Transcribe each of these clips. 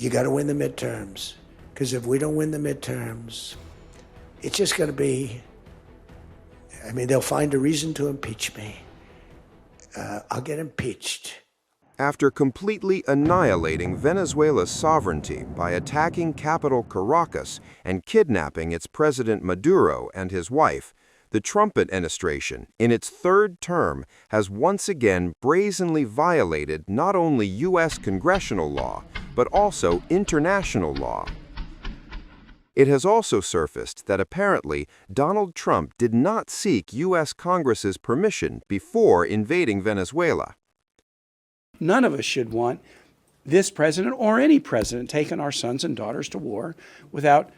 You got to win the midterms, because if we don't win the midterms, it's just going to be, I mean, they'll find a reason to impeach me. I'll get impeached. After completely annihilating Venezuela's sovereignty by attacking capital Caracas and kidnapping its President Maduro and his wife, the Trump administration, in its third term, has once again brazenly violated not only U.S. congressional law, but also international law. It has also surfaced that apparently Donald Trump did not seek U.S. Congress's permission before invading Venezuela. None of us should want this president or any president taking our sons and daughters to war without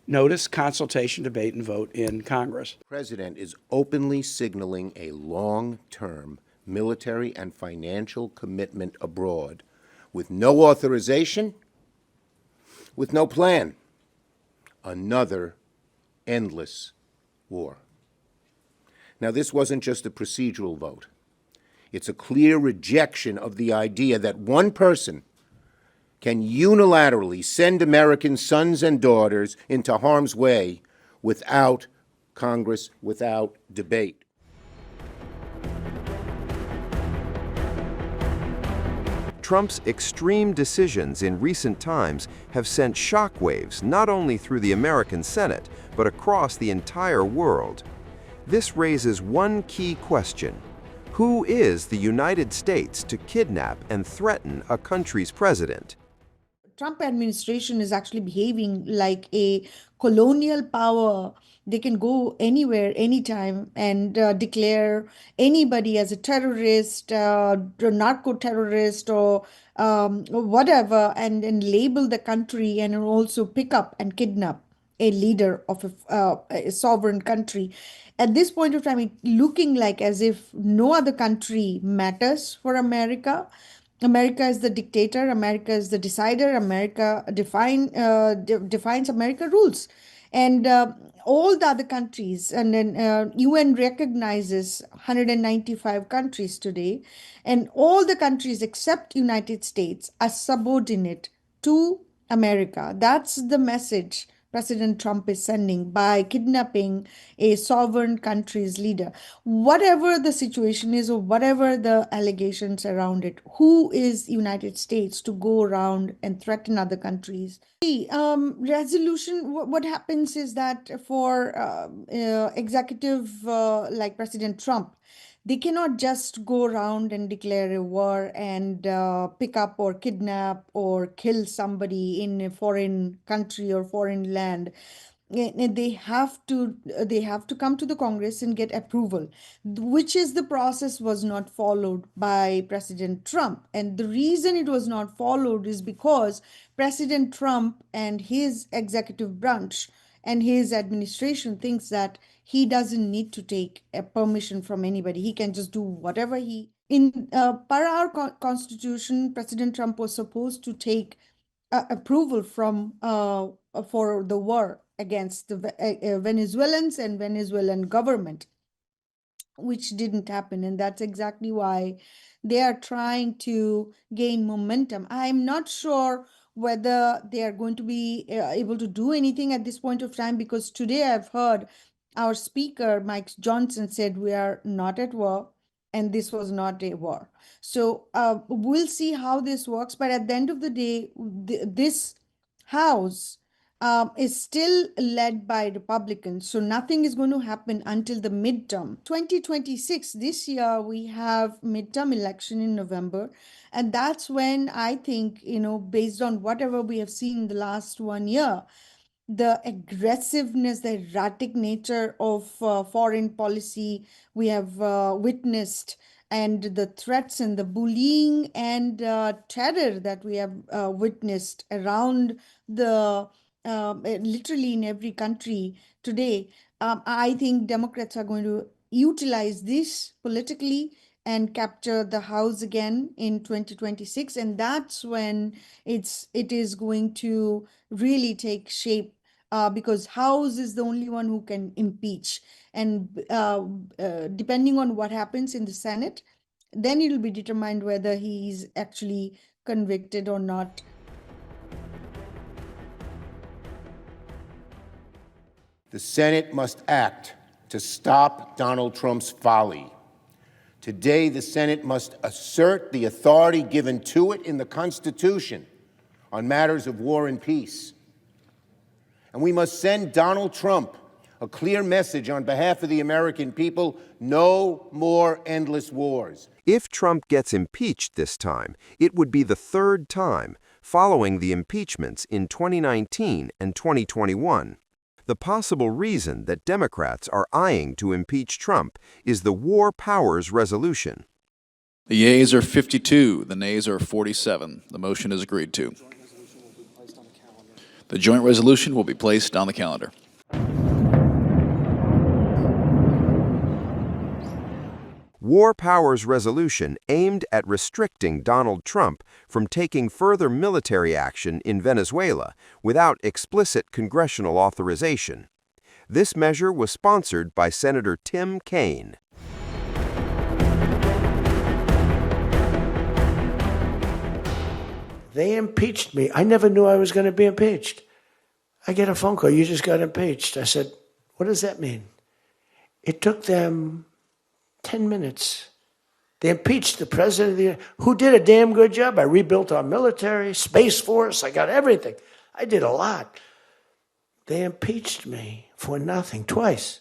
notice, consultation, debate, and vote in Congress. The president is openly signaling a long-term military and financial commitment abroad with no authorization, with no plan. Another endless war. Now, this wasn't just a procedural vote. It's a clear rejection of the idea that one person can unilaterally send American sons and daughters into harm's way without Congress, without debate. Trump's extreme decisions in recent times have sent shockwaves not only through the American Senate, but across the entire world. This raises one key question. Who is the United States to kidnap and threaten a country's president? Trump administration is actually behaving like a colonial power. They can go anywhere, anytime, and declare anybody as a terrorist, narco-terrorist, or whatever, and label the country and also pick up and kidnap a leader of a sovereign country. At this point of time, it's looking like as if no other country matters for America. America is the dictator. America is the decider. America defines America rules. And all the other countries, and then UN recognizes 195 countries today, and all the countries except United States are subordinate to America. That's the message President Trump is sending by kidnapping a sovereign country's leader. Whatever the situation is or whatever the allegations around it, who is United States to go around and threaten other countries? The resolution, what happens is that for executive like President Trump, they cannot just go around and declare a war and pick up or kidnap or kill somebody in a foreign country or foreign land. And they have to come to the Congress and get approval, which is the process was not followed by President Trump. And the reason it was not followed is because President Trump and his executive branch and his administration thinks that he doesn't need to take a permission from anybody. He can just do whatever he... In per our constitution, President Trump was supposed to take approval from for the war against the Venezuelans and Venezuelan government, which didn't happen. And that's exactly why they are trying to gain momentum. I'm not sure whether they are going to be able to do anything at this point of time, because today I've heard our speaker, Mike Johnson, said we are not at war and this was not a war. So we'll see how this works. But at the end of the day, this House is still led by Republicans. So nothing is going to happen until the midterm. 2026, this year, we have midterm election in November. And that's when I think, based on whatever we have seen in the last 1 year, the aggressiveness, the erratic nature of foreign policy we have witnessed, and the threats and the bullying and terror that we have witnessed around the literally in every country today, I think Democrats are going to utilize this politically and capture the House again in 2026. And that's when it is going to really take shape, because House is the only one who can impeach. And depending on what happens in the Senate, then it will be determined whether he is actually convicted or not. The Senate must act to stop Donald Trump's folly. Today, the Senate must assert the authority given to it in the Constitution on matters of war and peace. And we must send Donald Trump a clear message on behalf of the American people: no more endless wars. If Trump gets impeached this time, it would be the third time, following the impeachments in 2019 and 2021. The possible reason that Democrats are eyeing to impeach Trump is the War Powers Resolution. The yeas are 52, the nays are 47. The motion is agreed to. The joint resolution will be placed on the calendar. War Powers Resolution aimed at restricting Donald Trump from taking further military action in Venezuela without explicit congressional authorization. This measure was sponsored by Senator Tim Kaine. They impeached me. I never knew I was going to be impeached. I get a phone call, you just got impeached. I said, what does that mean? It took them 10 minutes. They impeached the president of the, who did a damn good job. I rebuilt our military, Space Force, I got everything. I did a lot. They impeached me for nothing, twice.